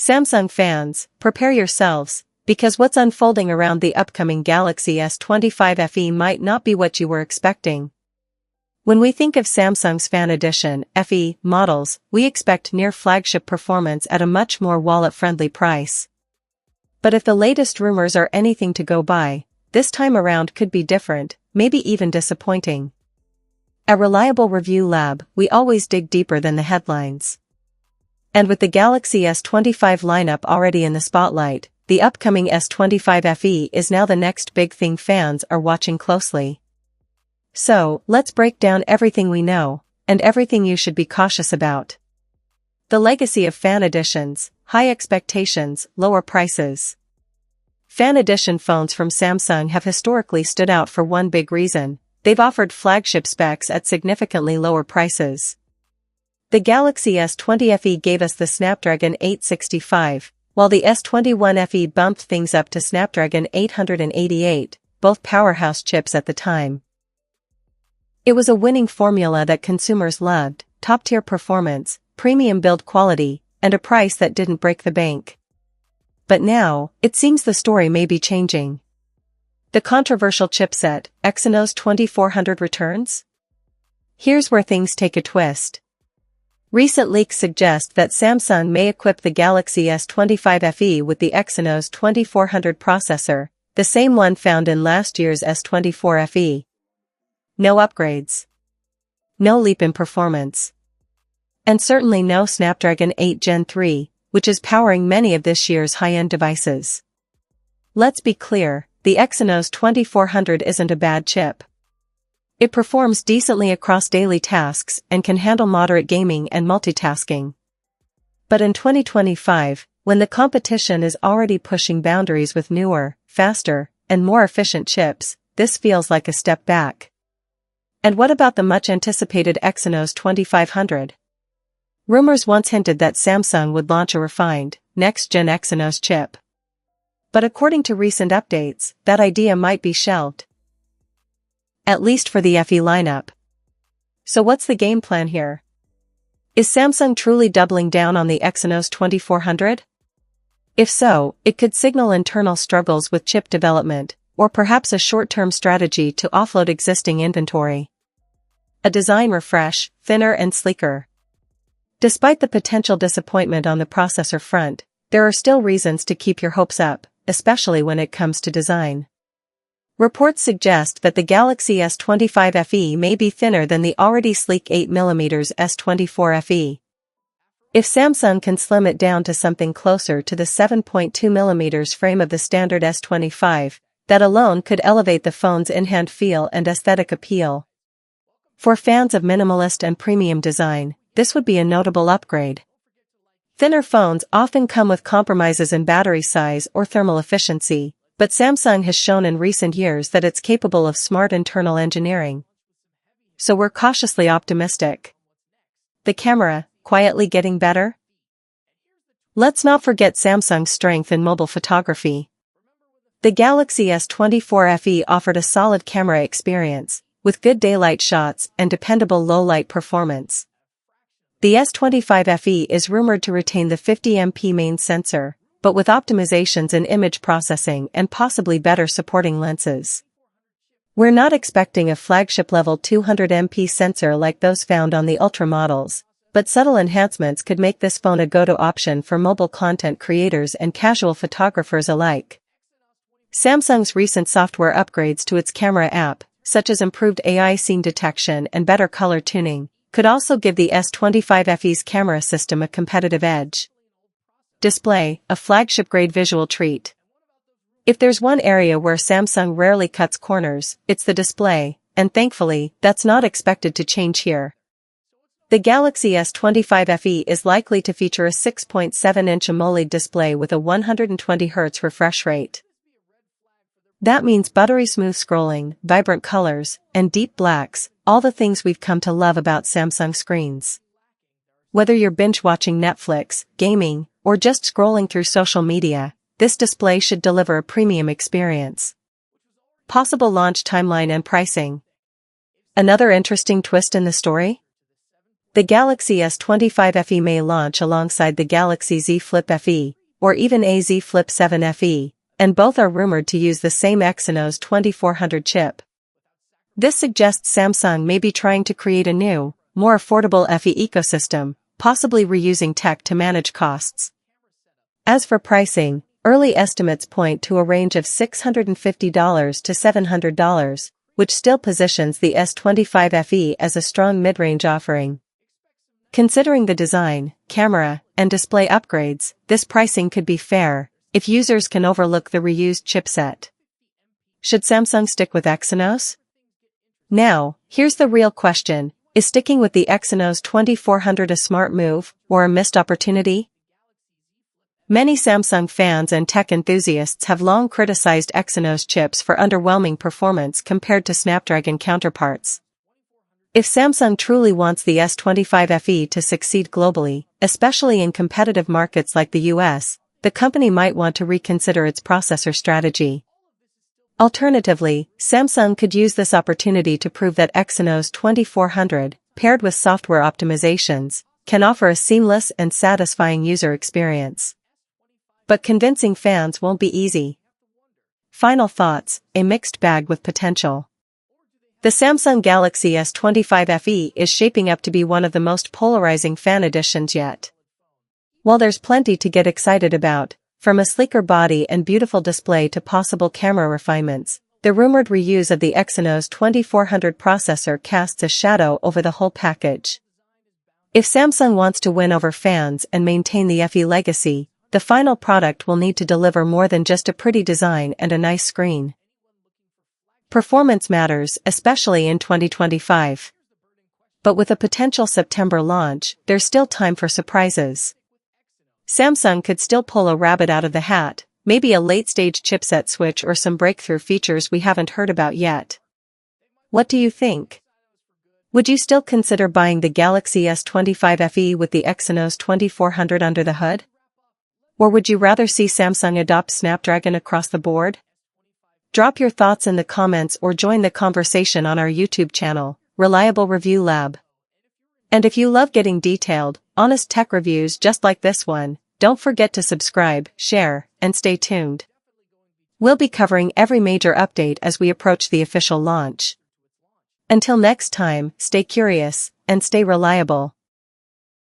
Samsung fans, prepare yourselves, because what's unfolding around the upcoming Galaxy S25 FE might not be what you were expecting. When we think of Samsung's Fan Edition FE models, we expect near flagship performance at a much more wallet-friendly price. But if the latest rumors are anything to go by, this time around could be different, maybe even disappointing. At Reliable Review Lab, we always dig deeper than the headlines. And with the Galaxy S25 lineup already in the spotlight, the upcoming S25 FE is now the next big thing fans are watching closely. So, let's break down everything we know, and everything you should be cautious about. The legacy of Fan Editions: high expectations, lower prices. Fan Edition phones from Samsung have historically stood out for one big reason: they've offered flagship specs at significantly lower prices. The Galaxy S20 FE gave us the Snapdragon 865, while the S21 FE bumped things up to Snapdragon 888, both powerhouse chips at the time. It was a winning formula that consumers loved: top-tier performance, premium build quality, and a price that didn't break the bank. But now, it seems the story may be changing. The controversial chipset, Exynos 2400 returns? Here's where things take a twist. Recent leaks suggest that Samsung may equip the Galaxy S25 FE with the Exynos 2400 processor, the same one found in last year's S24 FE. No upgrades. No leap in performance. And certainly no Snapdragon 8 Gen 3, which is powering many of this year's high-end devices. Let's be clear, the Exynos 2400 isn't a bad chip. It performs decently across daily tasks and can handle moderate gaming and multitasking. But in 2025, when the competition is already pushing boundaries with newer, faster, and more efficient chips, this feels like a step back. And what about the much-anticipated Exynos 2500? Rumors once hinted that Samsung would launch a refined, next-gen Exynos chip. But according to recent updates, that idea might be shelved. At least for the FE lineup. So what's the game plan here? Is Samsung truly doubling down on the Exynos 2400? If so, it could signal internal struggles with chip development, or perhaps a short-term strategy to offload existing inventory. A design refresh, thinner and sleeker. Despite the potential disappointment on the processor front, there are still reasons to keep your hopes up, especially when it comes to design. Reports suggest that the Galaxy S25 FE may be thinner than the already sleek 8mm S24 FE. If Samsung can slim it down to something closer to the 7.2mm frame of the standard S25, that alone could elevate the phone's in-hand feel and aesthetic appeal. For fans of minimalist and premium design, this would be a notable upgrade. Thinner phones often come with compromises in battery size or thermal efficiency, but Samsung has shown in recent years that it's capable of smart internal engineering. So we're cautiously optimistic. The camera, quietly getting better? Let's not forget Samsung's strength in mobile photography. The Galaxy S24 FE offered a solid camera experience, with good daylight shots and dependable low-light performance. The S25 FE is rumored to retain the 50MP main sensor, but with optimizations in image processing and possibly better supporting lenses. We're not expecting a flagship-level 200MP sensor like those found on the Ultra models, but subtle enhancements could make this phone a go-to option for mobile content creators and casual photographers alike. Samsung's recent software upgrades to its camera app, such as improved AI scene detection and better color tuning, could also give the S25 FE's camera system a competitive edge. Display, a flagship-grade visual treat. If there's one area where Samsung rarely cuts corners, it's the display, and thankfully, that's not expected to change here. The Galaxy S25 FE is likely to feature a 6.7-inch AMOLED display with a 120Hz refresh rate. That means buttery smooth scrolling, vibrant colors, and deep blacks, all the things we've come to love about Samsung screens. Whether you're binge-watching Netflix, gaming, or just scrolling through social media, this display should deliver a premium experience. Possible launch timeline and pricing. Another interesting twist in the story? The Galaxy S25 FE may launch alongside the Galaxy Z Flip FE, or even a Z Flip 7 FE, and both are rumored to use the same Exynos 2400 chip. This suggests Samsung may be trying to create a new, more affordable FE ecosystem, possibly reusing tech to manage costs. As for pricing, early estimates point to a range of $650 to $700, which still positions the S25 FE as a strong mid-range offering. Considering the design, camera, and display upgrades, this pricing could be fair, if users can overlook the reused chipset. Should Samsung stick with Exynos? Now, here's the real question, is sticking with the Exynos 2400 a smart move, or a missed opportunity? Many Samsung fans and tech enthusiasts have long criticized Exynos chips for underwhelming performance compared to Snapdragon counterparts. If Samsung truly wants the S25 FE to succeed globally, especially in competitive markets like the US, the company might want to reconsider its processor strategy. Alternatively, Samsung could use this opportunity to prove that Exynos 2400, paired with software optimizations, can offer a seamless and satisfying user experience. But convincing fans won't be easy. Final thoughts, a mixed bag with potential. The Samsung Galaxy S25 FE is shaping up to be one of the most polarizing fan editions yet. While there's plenty to get excited about, from a sleeker body and beautiful display to possible camera refinements, the rumored reuse of the Exynos 2400 processor casts a shadow over the whole package. If Samsung wants to win over fans and maintain the FE legacy, the final product will need to deliver more than just a pretty design and a nice screen. Performance matters, especially in 2025. But with a potential September launch, there's still time for surprises. Samsung could still pull a rabbit out of the hat, maybe a late-stage chipset switch or some breakthrough features we haven't heard about yet. What do you think? Would you still consider buying the Galaxy S25 FE with the Exynos 2400 under the hood? Or would you rather see Samsung adopt Snapdragon across the board? Drop your thoughts in the comments or join the conversation on our YouTube channel, Reliable Review Lab. And if you love getting detailed, honest tech reviews just like this one, don't forget to subscribe, share, and stay tuned. We'll be covering every major update as we approach the official launch. Until next time, stay curious, and stay reliable.